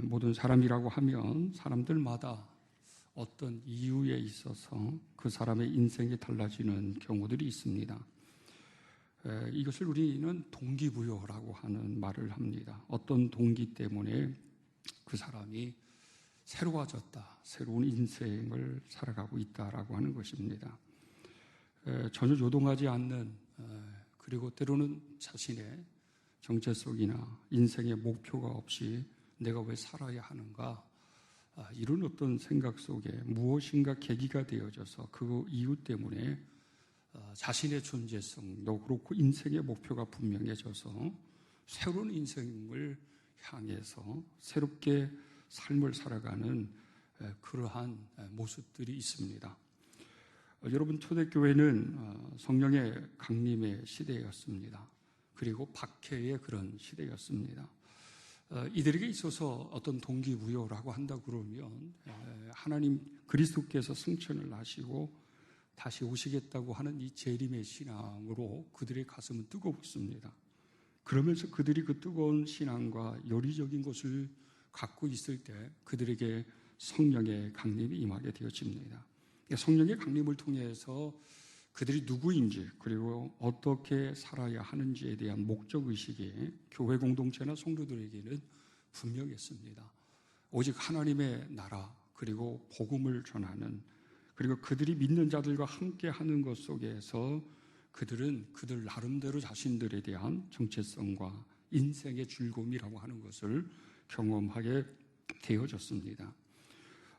모든 사람이라고 하면 사람들마다 어떤 이유에 있어서 그 사람의 인생이 달라지는 경우들이 있습니다. 이것을 우리는 동기부여라고 하는 말을 합니다. 어떤 동기 때문에 그 사람이 새로워졌다, 새로운 인생을 살아가고 있다라고 하는 것입니다. 전혀 요동하지 않는, 그리고 때로는 자신의 정체성이나 인생의 목표가 없이 내가 왜 살아야 하는가, 이런 어떤 생각 속에 무엇인가 계기가 되어져서 그 이유 때문에 자신의 존재성도 그렇고 인생의 목표가 분명해져서 새로운 인생을 향해서 새롭게 삶을 살아가는 그러한 모습들이 있습니다. 여러분, 초대교회는 성령의 강림의 시대였습니다. 그리고 박해의 그런 시대였습니다. 이들에게 있어서 어떤 동기부여라고 한다 그러면 하나님 그리스도께서 승천을 하시고 다시 오시겠다고 하는 이 재림의 신앙으로 그들의 가슴은 뜨거웠습니다. 그러면서 그들이 그 뜨거운 신앙과 요리적인 것을 갖고 있을 때 그들에게 성령의 강림이 임하게 되어집니다. 성령의 강림을 통해서 그들이 누구인지 그리고 어떻게 살아야 하는지에 대한 목적의식이 교회 공동체나 성도들에게는 분명했습니다. 오직 하나님의 나라 그리고 복음을 전하는, 그리고 그들이 믿는 자들과 함께 하는 것 속에서 그들은 그들 나름대로 자신들에 대한 정체성과 인생의 즐거움이라고 하는 것을 경험하게 되어졌습니다.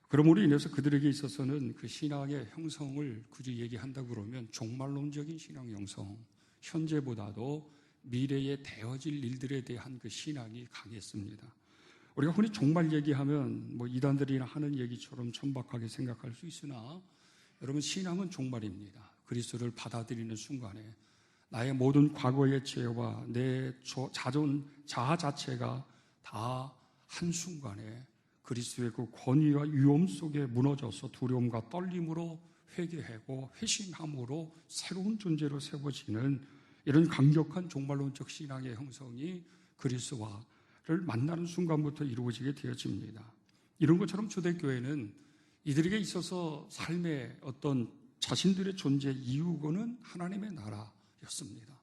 그러므로 인해서 그들에게 있어서는 그 신앙의 형성을 굳이 얘기한다 그러면 종말론적인 신앙 형성, 현재보다도 미래에 되어질 일들에 대한 그 신앙이 강했습니다. 우리가 흔히 종말 얘기하면 이단들이나 하는 얘기처럼 천박하게 생각할 수 있으나 여러분, 신앙은 종말입니다. 그리스도를 받아들이는 순간에 나의 모든 과거의 죄와 내 자아 자체가 다 한순간에 그리스도의 그 권위와 위엄 속에 무너져서 두려움과 떨림으로 회개하고 회심함으로 새로운 존재로 세워지는 이런 강력한 종말론적 신앙의 형성이 그리스도와를 만나는 순간부터 이루어지게 되어집니다. 이런 것처럼 초대교회는 이들에게 있어서 삶의 어떤 자신들의 존재 이유고는 하나님의 나라였습니다.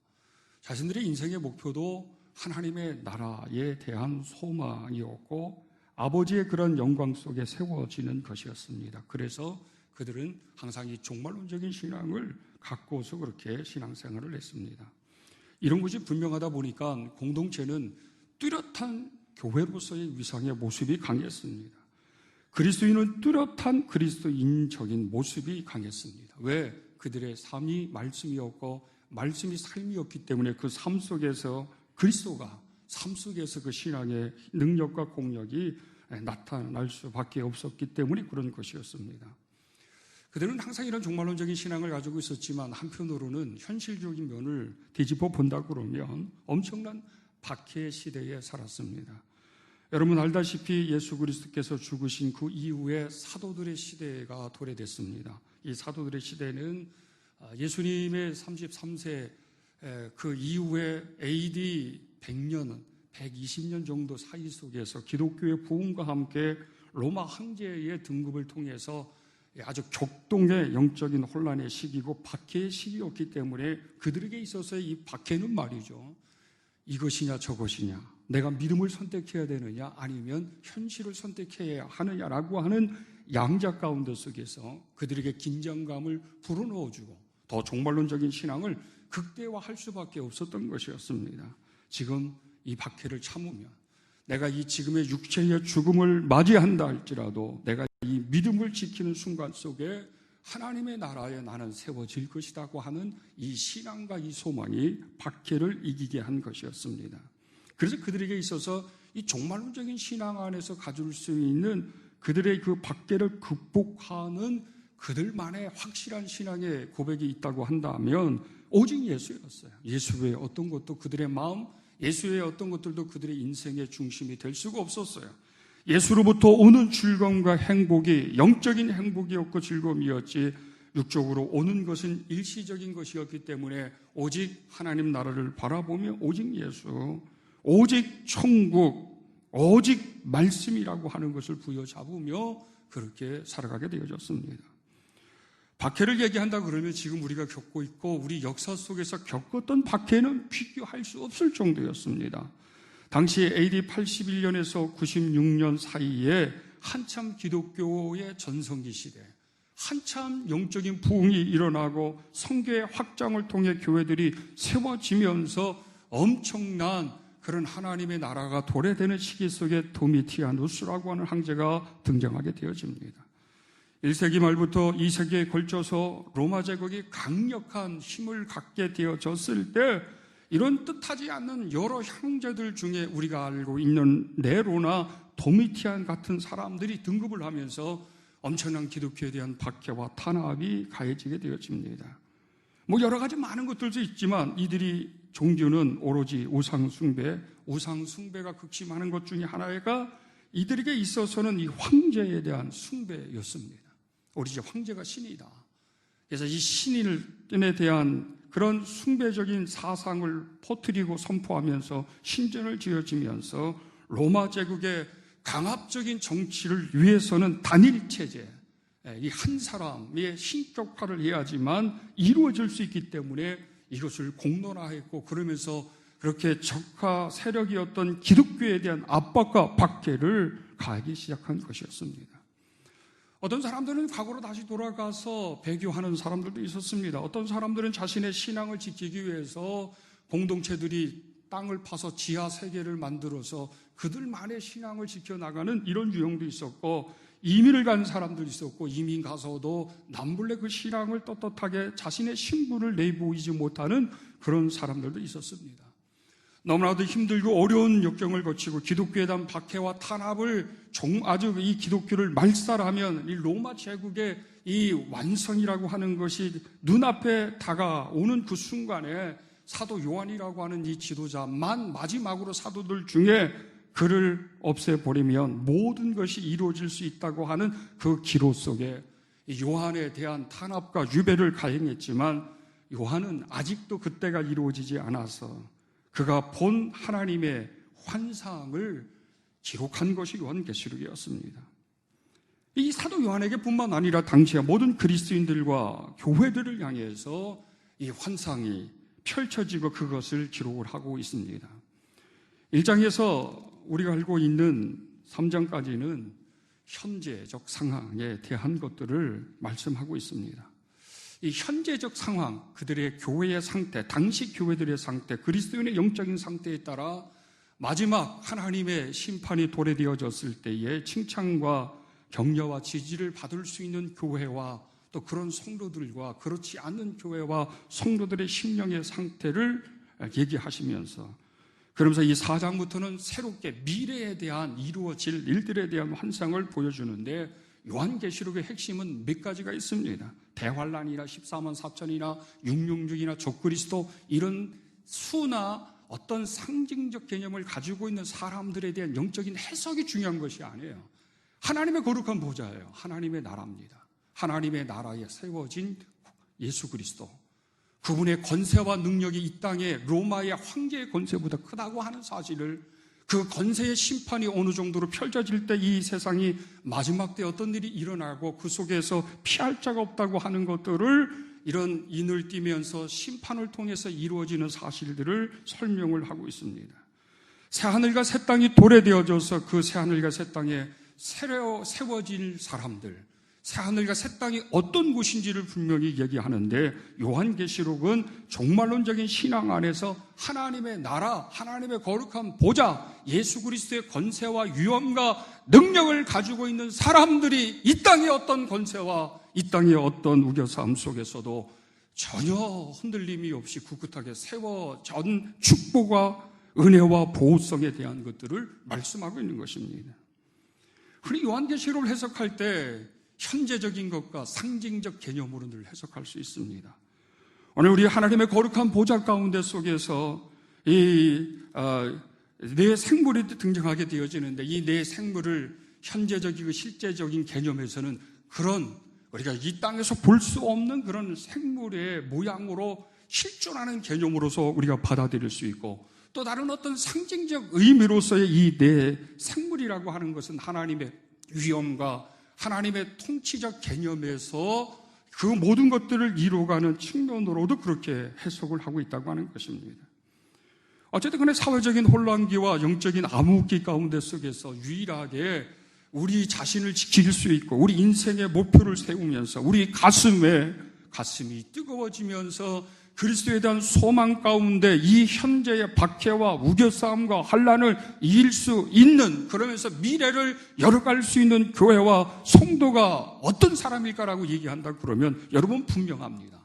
자신들의 인생의 목표도 하나님의 나라에 대한 소망이었고 아버지의 그런 영광 속에 세워지는 것이었습니다. 그래서 그들은 항상 이 종말론적인 신앙을 갖고서 그렇게 신앙생활을 했습니다. 이런 것이 분명하다 보니까 공동체는 뚜렷한 교회로서의 위상의 모습이 강했습니다. 그리스도인은 뚜렷한 그리스도인적인 모습이 강했습니다. 왜? 그들의 삶이 말씀이었고 말씀이 삶이었기 때문에 그 삶 속에서 그리스도가 삶 속에서 그 신앙의 능력과 공력이 나타날 수밖에 없었기 때문에 그런 것이었습니다. 그들은 항상 이런 종말론적인 신앙을 가지고 있었지만 한편으로는 현실적인 면을 뒤집어 본다 그러면 엄청난 박해의 시대에 살았습니다. 여러분 알다시피 예수 그리스도께서 죽으신 그 이후에 사도들의 시대가 도래됐습니다. 이 사도들의 시대는 예수님의 33세 그 이후에 AD 100년, 120년 정도 사이 속에서 기독교의 부흥과 함께 로마 황제의 등급을 통해서 아주 격동의 영적인 혼란의 시기고 박해의 시기였기 때문에 그들에게 있어서의 이 박해는 말이죠. 이것이냐 저것이냐, 내가 믿음을 선택해야 되느냐 아니면 현실을 선택해야 하느냐라고 하는 양자 가운데 속에서 그들에게 긴장감을 불어넣어주고 더 종말론적인 신앙을 극대화할 수밖에 없었던 것이었습니다. 지금 이 박해를 참으면 내가 이 지금의 육체의 죽음을 맞이한다 할지라도 내가 이 믿음을 지키는 순간 속에 하나님의 나라에 나는 세워질 것이라고 하는 이 신앙과 이 소망이 박해를 이기게 한 것이었습니다. 그래서 그들에게 있어서 이 종말론적인 신앙 안에서 가질 수 있는 그들의 그 박해를 극복하는 그들만의 확실한 신앙의 고백이 있다고 한다면 오직 예수였어요. 예수 외에 어떤 것도 그들의 마음, 예수 외에 어떤 것들도 그들의 인생의 중심이 될 수가 없었어요. 예수로부터 오는 즐거움과 행복이 영적인 행복이었고 즐거움이었지 육적으로 오는 것은 일시적인 것이었기 때문에 오직 하나님 나라를 바라보며 오직 예수, 오직 천국, 오직 말씀이라고 하는 것을 부여잡으며 그렇게 살아가게 되어졌습니다. 박해를 얘기한다 그러면 지금 우리가 겪고 있고 우리 역사 속에서 겪었던 박해는 비교할 수 없을 정도였습니다. 당시 AD 81년에서 96년 사이에 한참 기독교의 전성기 시대, 한참 영적인 부흥이 일어나고 성교의 확장을 통해 교회들이 세워지면서 엄청난 그런 하나님의 나라가 도래되는 시기 속에 도미티아누스라고 하는 황제가 등장하게 되어집니다. 1세기 말부터 2세기에 걸쳐서 로마 제국이 강력한 힘을 갖게 되어졌을 때 이런 뜻하지 않는 여러 형제들 중에 우리가 알고 있는 네로나 도미티안 같은 사람들이 등극을 하면서 엄청난 기독교에 대한 박해와 탄압이 가해지게 되어집니다. 여러 가지 많은 것들도 있지만 이들이 종교는 오로지 우상숭배가 극심하는 것 중에 하나가 이들에게 있어서는 이 황제에 대한 숭배였습니다. 오로지 황제가 신이다. 그래서 이 신인에 대한 그런 숭배적인 사상을 퍼뜨리고 선포하면서 신전을 지어지면서 로마 제국의 강압적인 정치를 위해서는 단일체제, 이 한 사람의 신격화를 해야지만 이루어질 수 있기 때문에 이것을 공론화했고 그러면서 그렇게 적화 세력이었던 기독교에 대한 압박과 박해를 가하기 시작한 것이었습니다. 어떤 사람들은 과거로 다시 돌아가서 배교하는 사람들도 있었습니다. 어떤 사람들은 자신의 신앙을 지키기 위해서 공동체들이 땅을 파서 지하 세계를 만들어서 그들만의 신앙을 지켜나가는 이런 유형도 있었고, 이민을 간 사람도 있었고, 이민 가서도 남불래 그 신앙을 떳떳하게 자신의 신분을 내보이지 못하는 그런 사람들도 있었습니다. 너무나도 힘들고 어려운 역경을 거치고 기독교에 대한 박해와 탄압을 아주 이 기독교를 말살하면 이 로마 제국의 이 완성이라고 하는 것이 눈앞에 다가오는 그 순간에 사도 요한이라고 하는 이 지도자만 마지막으로 사도들 중에 그를 없애버리면 모든 것이 이루어질 수 있다고 하는 그 기로 속에 요한에 대한 탄압과 유배를 가행했지만 요한은 아직도 그때가 이루어지지 않아서 그가 본 하나님의 환상을 기록한 것이 요한계시록이었습니다. 이 사도 요한에게 뿐만 아니라 당시의 모든 그리스도인들과 교회들을 향해서 이 환상이 펼쳐지고 그것을 기록을 하고 있습니다. 1장에서 우리가 알고 있는 3장까지는 현재적 상황에 대한 것들을 말씀하고 있습니다. 이 현재적 상황, 그들의 교회의 상태, 당시 교회들의 상태, 그리스도인의 영적인 상태에 따라 마지막 하나님의 심판이 도래되어졌을 때에 칭찬과 격려와 지지를 받을 수 있는 교회와 또 그런 성도들과 그렇지 않는 교회와 성도들의 심령의 상태를 얘기하시면서, 그러면서 이 4장부터는 새롭게 미래에 대한 이루어질 일들에 대한 환상을 보여주는데, 요한계시록의 핵심은 몇 가지가 있습니다. 대환란이나 14만 4천이나 666이나 적그리스도, 이런 수나 어떤 상징적 개념을 가지고 있는 사람들에 대한 영적인 해석이 중요한 것이 아니에요. 하나님의 거룩한 보좌예요. 하나님의 나라입니다. 하나님의 나라에 세워진 예수 그리스도, 그분의 권세와 능력이 이 땅에 로마의 황제의 권세보다 크다고 하는 사실을, 그 권세의 심판이 어느 정도로 펼쳐질 때 이 세상이 마지막 때 어떤 일이 일어나고 그 속에서 피할 자가 없다고 하는 것들을 이런 인을 띠면서 심판을 통해서 이루어지는 사실들을 설명을 하고 있습니다. 새하늘과 새 땅이 도래되어져서 그 새하늘과 새 땅에 세워질 사람들, 새하늘과 새 땅이 어떤 곳인지를 분명히 얘기하는데, 요한계시록은 종말론적인 신앙 안에서 하나님의 나라, 하나님의 거룩한 보좌, 예수 그리스도의 권세와 위엄과 능력을 가지고 있는 사람들이 이 땅의 어떤 권세와 이 땅의 어떤 우겨싸움 속에서도 전혀 흔들림이 없이 굳굳하게 세워진 축복과 은혜와 보호성에 대한 것들을 말씀하고 있는 것입니다. 우리 요한계시록을 해석할 때 현재적인 것과 상징적 개념으로 늘 해석할 수 있습니다. 오늘 우리 하나님의 거룩한 보좌 가운데 속에서 내 생물이 등장하게 되어지는데, 이 내 생물을 현재적이고 실제적인 개념에서는 그런 우리가 이 땅에서 볼 수 없는 그런 생물의 모양으로 실존하는 개념으로서 우리가 받아들일 수 있고, 또 다른 어떤 상징적 의미로서의 이 내 생물이라고 하는 것은 하나님의 위엄과 하나님의 통치적 개념에서 그 모든 것들을 이루어가는 측면으로도 그렇게 해석을 하고 있다고 하는 것입니다. 어쨌든 간에 사회적인 혼란기와 영적인 암흑기 가운데 속에서 유일하게 우리 자신을 지킬 수 있고 우리 인생의 목표를 세우면서 우리 가슴이 뜨거워지면서 그리스도에 대한 소망 가운데 이 현재의 박해와 우겨싸움과 환난을 이길 수 있는, 그러면서 미래를 열어갈 수 있는 교회와 성도가 어떤 사람일까라고 얘기한다 그러면 여러분 분명합니다.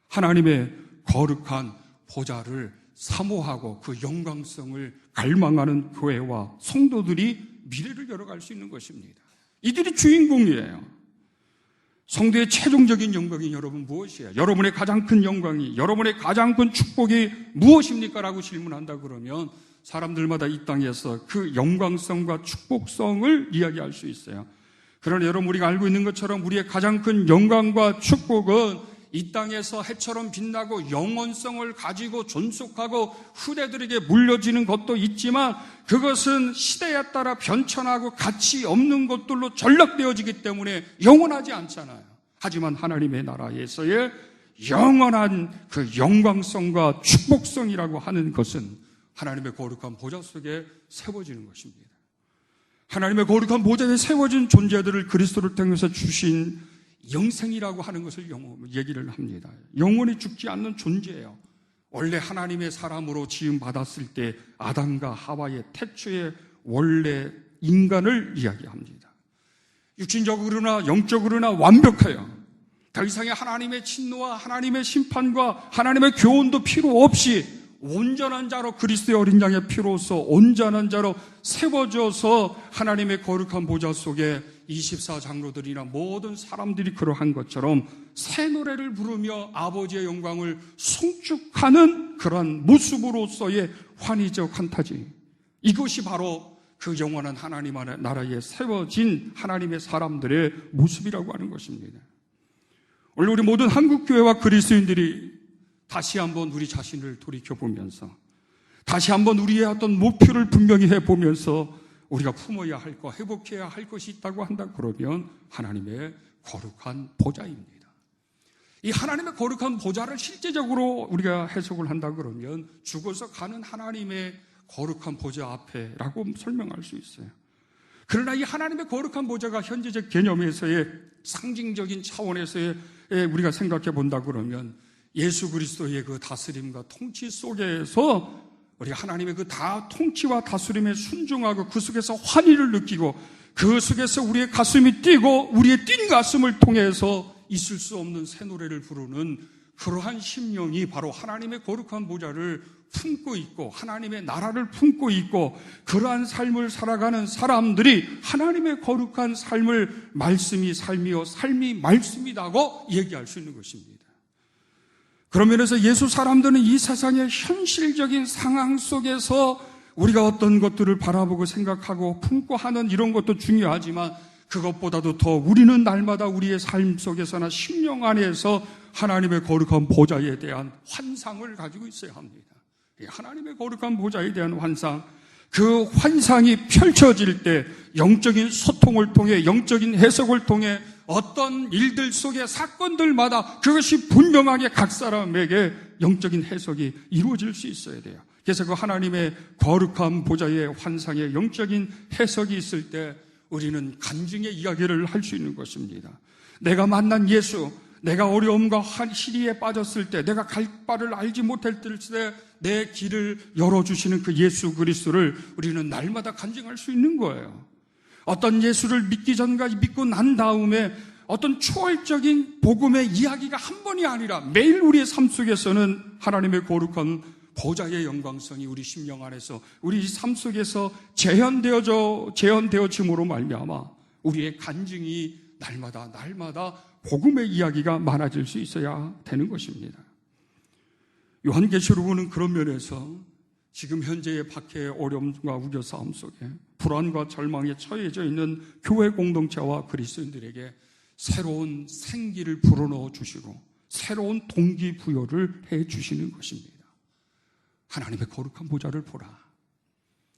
하나님의 거룩한 보좌를 사모하고 그 영광성을 갈망하는 교회와 성도들이 미래를 열어갈 수 있는 것입니다. 이들이 주인공이에요. 성도의 최종적인 영광이 여러분 무엇이에요? 여러분의 가장 큰 영광이, 여러분의 가장 큰 축복이 무엇입니까? 라고 질문한다 그러면 사람들마다 이 땅에서 그 영광성과 축복성을 이야기할 수 있어요. 그러나 여러분, 우리가 알고 있는 것처럼 우리의 가장 큰 영광과 축복은 이 땅에서 해처럼 빛나고 영원성을 가지고 존속하고 후대들에게 물려지는 것도 있지만 그것은 시대에 따라 변천하고 가치 없는 것들로 전락되어지기 때문에 영원하지 않잖아요. 하지만 하나님의 나라에서의 영원한 그 영광성과 축복성이라고 하는 것은 하나님의 거룩한 보좌 속에 세워지는 것입니다. 하나님의 거룩한 보좌에 세워진 존재들을 그리스도를 통해서 주신 영생이라고 하는 것을 얘기를 합니다. 영원히 죽지 않는 존재예요. 원래 하나님의 사람으로 지음받았을 때 아담과 하와의 태초의 원래 인간을 이야기합니다. 육신적으로나 영적으로나 완벽해요. 더 이상의 하나님의 진노와 하나님의 심판과 하나님의 교훈도 필요 없이 온전한 자로, 그리스도의 어린 양의 피로서 온전한 자로 세워져서 하나님의 거룩한 보좌 속에 24장로들이나 모든 사람들이 그러한 것처럼 새 노래를 부르며 아버지의 영광을 송축하는 그러한 모습으로서의 환희적 환타지, 이것이 바로 그 영원한 하나님의 나라에 세워진 하나님의 사람들의 모습이라고 하는 것입니다. 오늘 우리 모든 한국교회와 그리스도인들이 다시 한번 우리 자신을 돌이켜보면서 다시 한번 우리의 어떤 목표를 분명히 해보면서 우리가 품어야 할 것, 회복해야 할 것이 있다고 한다 그러면 하나님의 거룩한 보좌입니다. 이 하나님의 거룩한 보좌를 실제적으로 우리가 해석을 한다 그러면 죽어서 가는 하나님의 거룩한 보좌 앞에라고 설명할 수 있어요. 그러나 이 하나님의 거룩한 보좌가 현재적 개념에서의 상징적인 차원에서의 우리가 생각해 본다 그러면 예수 그리스도의 그 다스림과 통치 속에서 우리가 하나님의 그 통치와 다스림에 순종하고 그 속에서 환희를 느끼고 그 속에서 우리의 가슴이 뛰고 우리의 뛴 가슴을 통해서 있을 수 없는 새 노래를 부르는 그러한 심령이 바로 하나님의 거룩한 보좌를 품고 있고 하나님의 나라를 품고 있고 그러한 삶을 살아가는 사람들이 하나님의 거룩한 삶을 말씀이 삶이요 삶이 말씀이라고 얘기할 수 있는 것입니다. 그런 면에서 예수 사람들은 이 세상의 현실적인 상황 속에서 우리가 어떤 것들을 바라보고 생각하고 품고 하는 이런 것도 중요하지만 그것보다도 더 우리는 날마다 우리의 삶 속에서나 심령 안에서 하나님의 거룩한 보좌에 대한 환상을 가지고 있어야 합니다. 하나님의 거룩한 보좌에 대한 환상, 그 환상이 펼쳐질 때 영적인 소통을 통해 영적인 해석을 통해 어떤 일들 속의 사건들마다 그것이 분명하게 각 사람에게 영적인 해석이 이루어질 수 있어야 돼요. 그래서 그 하나님의 거룩한 보좌의 환상의 영적인 해석이 있을 때 우리는 간증의 이야기를 할 수 있는 것입니다. 내가 만난 예수, 내가 어려움과 시리에 빠졌을 때, 내가 갈 바를 알지 못할 때 내 길을 열어주시는 그 예수 그리스도를 우리는 날마다 간증할 수 있는 거예요. 어떤 예수를 믿기 전과 믿고 난 다음에 어떤 초월적인 복음의 이야기가 한 번이 아니라 매일 우리의 삶 속에서는 하나님의 거룩한 보좌의 영광성이 우리 심령 안에서 우리 삶 속에서 재현되어짐으로 말미암아 우리의 간증이 날마다 복음의 이야기가 많아질 수 있어야 되는 것입니다. 요한계시록은 그런 면에서 지금 현재의 박해의 어려움과 우겨싸움 속에 불안과 절망에 처해져 있는 교회 공동체와 그리스도인들에게 새로운 생기를 불어넣어 주시고 새로운 동기부여를 해 주시는 것입니다. 하나님의 거룩한 보좌를 보라.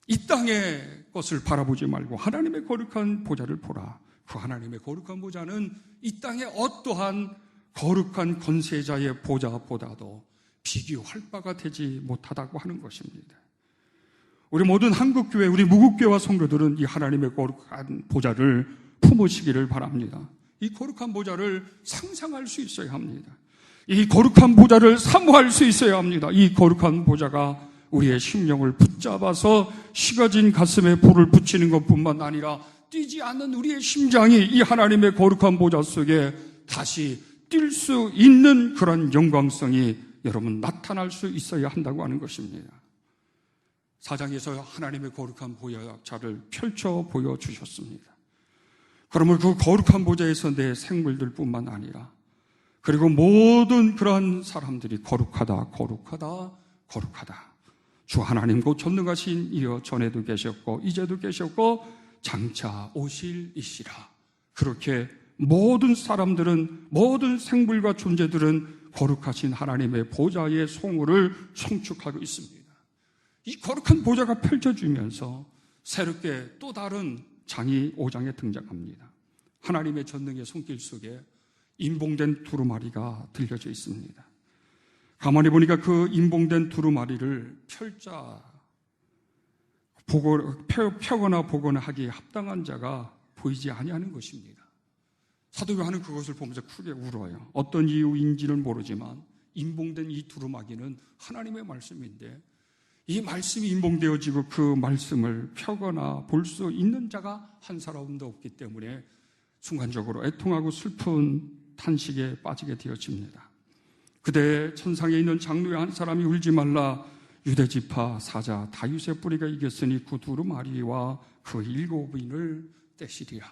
이 땅의 것을 바라보지 말고 하나님의 거룩한 보좌를 보라. 그 하나님의 거룩한 보좌는 이 땅의 어떠한 거룩한 권세자의 보좌보다도 비교할 바가 되지 못하다고 하는 것입니다. 우리 모든 한국교회, 우리 무국교회와 성도들은 이 하나님의 거룩한 보좌를 품으시기를 바랍니다. 이 거룩한 보좌를 상상할 수 있어야 합니다. 이 거룩한 보좌를 사모할 수 있어야 합니다. 이 거룩한 보좌가 우리의 심령을 붙잡아서 식어진 가슴에 불을 붙이는 것뿐만 아니라 뛰지 않는 우리의 심장이 이 하나님의 거룩한 보좌 속에 다시 뛸 수 있는 그런 영광성이 여러분 나타날 수 있어야 한다고 하는 것입니다. 4장에서 하나님의 거룩한 보좌를 펼쳐 보여주셨습니다. 그러면 그 거룩한 보좌에서 내 생물들 뿐만 아니라 그리고 모든 그러한 사람들이 거룩하다, 거룩하다, 거룩하다. 주 하나님 곧 전능하신 이여 전에도 계셨고 이제도 계셨고 장차 오실 이시라. 그렇게 모든 사람들은, 모든 생물과 존재들은 거룩하신 하나님의 보좌의 송우를 송축하고 있습니다. 이 거룩한 보좌가 펼쳐지면서 새롭게 또 다른 장이 5장에 등장합니다. 하나님의 전능의 손길 속에 임봉된 두루마리가 들려져 있습니다. 가만히 보니까 그 임봉된 두루마리를 펴거나 보거나 하기에 합당한 자가 보이지 아니하는 것입니다. 사도 요한은 그것을 보면서 크게 울어요. 어떤 이유인지는 모르지만 임봉된 이 두루마기는 하나님의 말씀인데 이 말씀이 임봉되어지고 그 말씀을 펴거나 볼 수 있는 자가 한 사람도 없기 때문에 순간적으로 애통하고 슬픈 탄식에 빠지게 되어집니다. 그때 천상에 있는 장로의 한 사람이 울지 말라. 유대지파 사자 다윗의 뿌리가 이겼으니 그 두루마리와 그 7인을 떼시리라.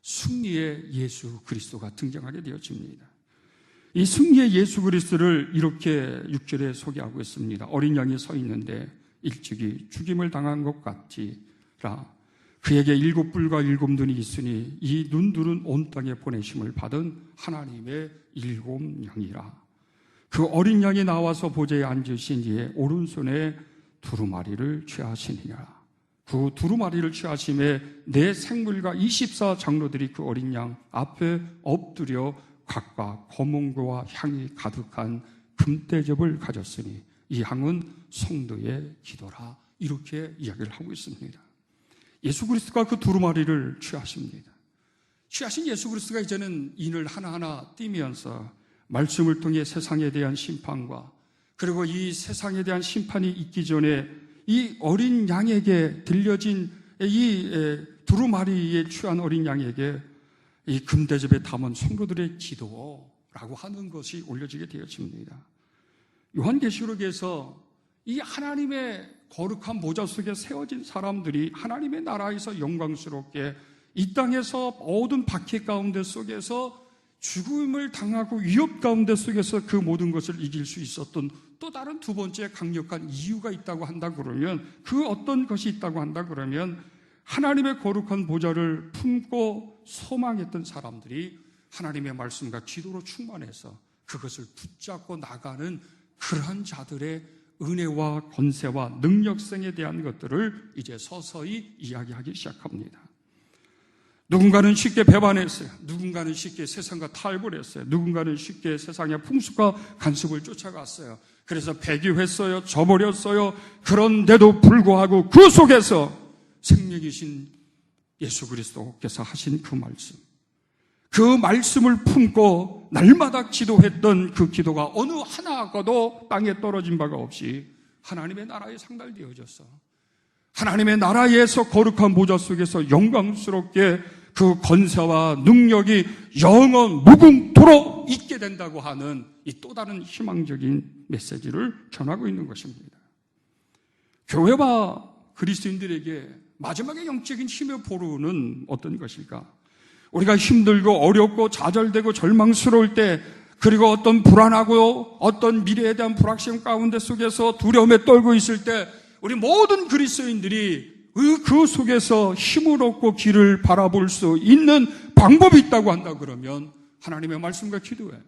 승리의 예수 그리스도가 등장하게 되어집니다. 이 승리의 예수 그리스도를 이렇게 6절에 소개하고 있습니다. 어린 양이 서 있는데 일찍이 죽임을 당한 것 같지라. 그에게 7뿔과 7눈이 있으니 이 눈들은 온 땅에 보내심을 받은 하나님의 7양이라. 그 어린 양이 나와서 보좌에 앉으신 이에 오른손에 두루마리를 취하시니라. 그 두루마리를 취하심에 내 생물과 24장로들이 그 어린 양 앞에 엎드려 각각 검은고와 향이 가득한 금대접을 가졌으니 이 향은 성도의 기도라. 이렇게 이야기를 하고 있습니다. 예수 그리스도가 그 두루마리를 취하십니다. 취하신 예수 그리스도가 이제는 인을 하나하나 띄면서 말씀을 통해 세상에 대한 심판과 그리고 이 세상에 대한 심판이 있기 전에 이 어린 양에게 들려진 이 두루마리에 취한 어린 양에게 이 금대접에 담은 성도들의 기도라고 하는 것이 올려지게 되어집니다. 요한계시록에서 이 하나님의 거룩한 보좌 속에 세워진 사람들이 하나님의 나라에서 영광스럽게 이 땅에서 모든 박해 가운데 속에서 죽음을 당하고 위협 가운데 속에서 그 모든 것을 이길 수 있었던 또 다른 두 번째 강력한 이유가 있다고 한다 그러면 그 어떤 것이 있다고 한다 그러면 하나님의 거룩한 보좌를 품고 소망했던 사람들이 하나님의 말씀과 기도로 충만해서 그것을 붙잡고 나가는 그러한 자들의 은혜와 권세와 능력성에 대한 것들을 이제 서서히 이야기하기 시작합니다. 누군가는 쉽게 배반했어요. 누군가는 쉽게 세상과 타협을 했어요. 누군가는 쉽게 세상의 풍습과 간섭을 쫓아갔어요. 그래서 배교했어요. 저버렸어요. 그런데도 불구하고 그 속에서 생명이신 예수 그리스도께서 하신 그 말씀, 그 말씀을 품고 날마다 기도했던 그 기도가 어느 하나가도 땅에 떨어진 바가 없이 하나님의 나라에 상달되어졌어. 하나님의 나라에서 거룩한 보좌 속에서 영광스럽게 그 권세와 능력이 영원 무궁토록 있게 된다고 하는 이 또 다른 희망적인 메시지를 전하고 있는 것입니다. 교회와 그리스도인들에게 마지막에 영적인 힘의 보루는 어떤 것일까? 우리가 힘들고 어렵고 좌절되고 절망스러울 때, 그리고 어떤 불안하고 어떤 미래에 대한 불확실 가운데 속에서 두려움에 떨고 있을 때 우리 모든 그리스도인들이 그 속에서 힘을 얻고 길을 바라볼 수 있는 방법이 있다고 한다 그러면 하나님의 말씀과 기도예요.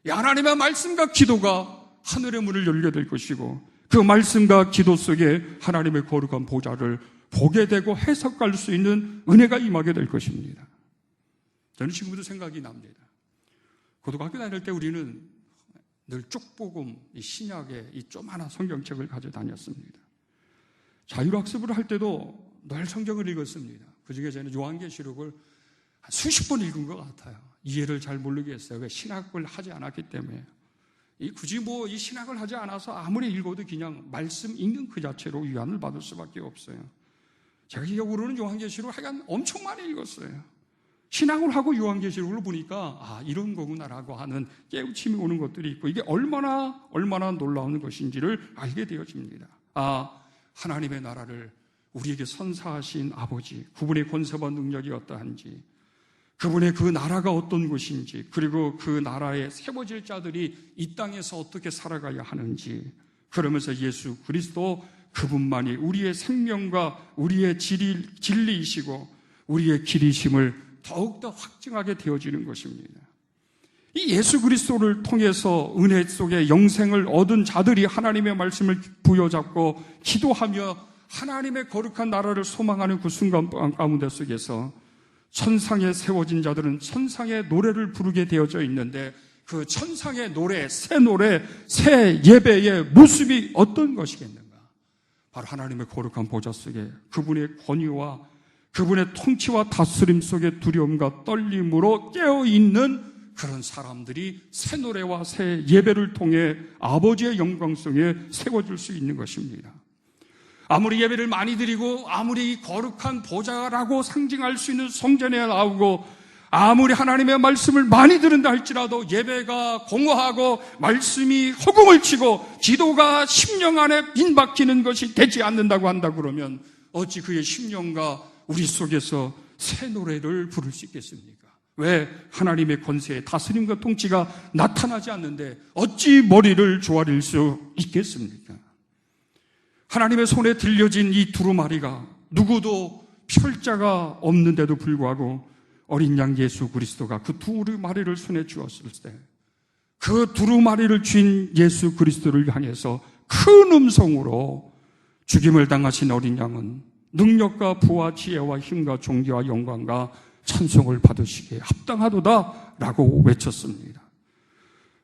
이 하나님의 말씀과 기도가 하늘의 문을 열게 될 것이고 그 말씀과 기도 속에 하나님의 거룩한 보좌를 보게 되고 해석할 수 있는 은혜가 임하게 될 것입니다. 저는 지금도 생각이 납니다. 고등학교 다닐 때 우리는 늘 쪽복음, 이 신약의 이 조그마한 성경책을 가져 다녔습니다. 자율학습을 할 때도 늘 성경을 읽었습니다. 그중에 저는 요한계시록을 한 수십 번 읽은 것 같아요. 이해를 잘 모르겠어요. 왜? 신학을 하지 않았기 때문에. 굳이 이 신학을 하지 않아서 아무리 읽어도 그냥 말씀 읽는 그 자체로 위안을 받을 수밖에 없어요. 제가 기억으로는 요한계시록을 하여간 엄청 많이 읽었어요. 신앙을 하고 요한계시록을 보니까 이런 거구나라고 하는 깨우침이 오는 것들이 있고, 이게 얼마나 놀라운 것인지를 알게 되어집니다. 하나님의 나라를 우리에게 선사하신 아버지, 그분의 권세와 능력이 어떠한지, 그분의 그 나라가 어떤 것인지, 그리고 그 나라에 세워질 자들이 이 땅에서 어떻게 살아가야 하는지, 그러면서 예수 그리스도 그분만이 우리의 생명과 우리의 진리이시고 우리의 길이심을 더욱더 확증하게 되어지는 것입니다. 이 예수 그리스도를 통해서 은혜 속에 영생을 얻은 자들이 하나님의 말씀을 부여잡고 기도하며 하나님의 거룩한 나라를 소망하는 그 순간 가운데 속에서 천상에 세워진 자들은 천상의 노래를 부르게 되어져 있는데, 그 천상의 노래, 새 예배의 모습이 어떤 것이겠는가? 바로 하나님의 거룩한 보좌 속에 그분의 권위와 그분의 통치와 다스림 속에 두려움과 떨림으로 깨어있는 그런 사람들이 새 노래와 새 예배를 통해 아버지의 영광성에 세워질 수 있는 것입니다. 아무리 예배를 많이 드리고 아무리 거룩한 보좌라고 상징할 수 있는 성전에 나오고 아무리 하나님의 말씀을 많이 들은다 할지라도 예배가 공허하고 말씀이 허공을 치고 기도가 심령 안에 빈박히는 것이 되지 않는다고 한다 그러면 어찌 그의 심령과 우리 속에서 새 노래를 부를 수 있겠습니까? 왜? 하나님의 권세의 다스림과 통치가 나타나지 않는데 어찌 머리를 조아릴 수 있겠습니까? 하나님의 손에 들려진 이 두루마리가 누구도 펼 자가 없는데도 불구하고 어린 양 예수 그리스도가 그 두루마리를 손에 쥐었을 때 그 두루마리를 쥔 예수 그리스도를 향해서 큰 음성으로 죽임을 당하신 어린 양은 능력과 부와 지혜와 힘과 존귀와 영광과 찬송을 받으시기에 합당하도다라고 외쳤습니다.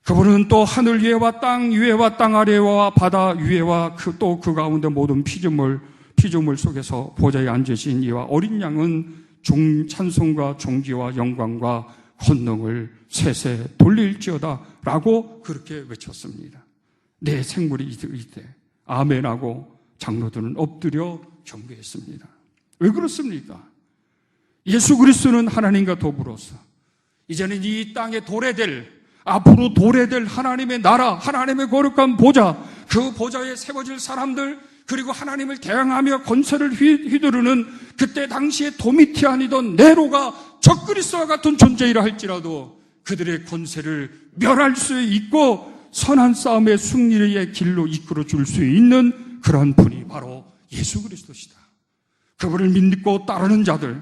그분은 또 하늘 위에와 땅 위에와 땅 아래와 바다 위에와 또 그 가운데 모든 피조물 속에서 보좌에 앉으신 이와 어린 양은 찬송과 존귀와 영광과 권능을 세세 돌릴지어다 라고 그렇게 외쳤습니다. 내 생물이 이때 아멘하고 장로들은 엎드려 경배했습니다. 왜 그렇습니까? 예수 그리스도는 하나님과 더불어서 이제는 이 땅에 앞으로 도래될 하나님의 나라, 하나님의 거룩한 보좌, 그 보좌에 세워질 사람들, 그리고 하나님을 대항하며 권세를 휘두르는 그때 당시에 도미티안이던 네로가 적그리스도와 같은 존재이라 할지라도 그들의 권세를 멸할 수 있고 선한 싸움의 승리의 길로 이끌어 줄 수 있는 그런 분이 바로 예수 그리스도시다. 그분을 믿고 따르는 자들,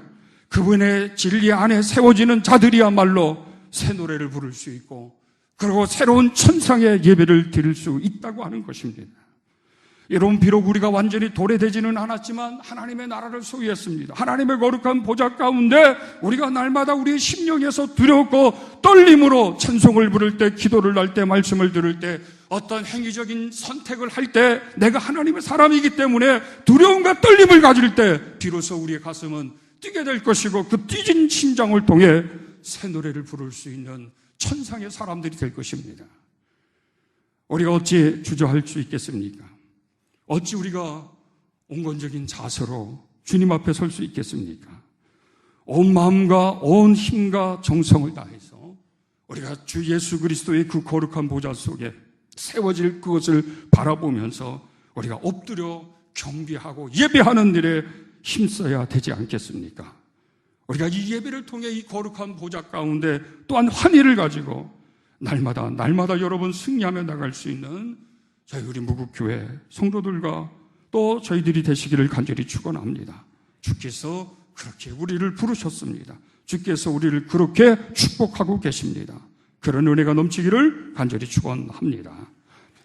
그분의 진리 안에 세워지는 자들이야말로 새 노래를 부를 수 있고 그리고 새로운 천상의 예배를 드릴 수 있다고 하는 것입니다. 여러분, 비록 우리가 완전히 도래되지는 않았지만 하나님의 나라를 소유했습니다. 하나님의 거룩한 보좌 가운데 우리가 날마다 우리의 심령에서 두렵고 떨림으로 찬송을 부를 때, 기도를 할 때, 말씀을 들을 때, 어떤 행위적인 선택을 할 때 내가 하나님의 사람이기 때문에 두려움과 떨림을 가질 때 비로소 우리의 가슴은 뛰게 될 것이고 그 뛰진 심장을 통해 새 노래를 부를 수 있는 천상의 사람들이 될 것입니다. 우리가 어찌 주저할 수 있겠습니까? 어찌 우리가 온건적인 자세로 주님 앞에 설 수 있겠습니까? 온 마음과 온 힘과 정성을 다해서 우리가 주 예수 그리스도의 그 거룩한 보좌 속에 세워질 그것을 바라보면서 우리가 엎드려 경배하고 예배하는 일에 힘써야 되지 않겠습니까? 우리가 이 예배를 통해 이 거룩한 보좌 가운데 또한 환희를 가지고 날마다 여러분 승리하며 나갈 수 있는 저희 우리 무국교회 성도들과 또 저희들이 되시기를 간절히 축원합니다. 주께서 그렇게 우리를 부르셨습니다. 주께서 우리를 그렇게 축복하고 계십니다. 그런 은혜가 넘치기를 간절히 축원합니다.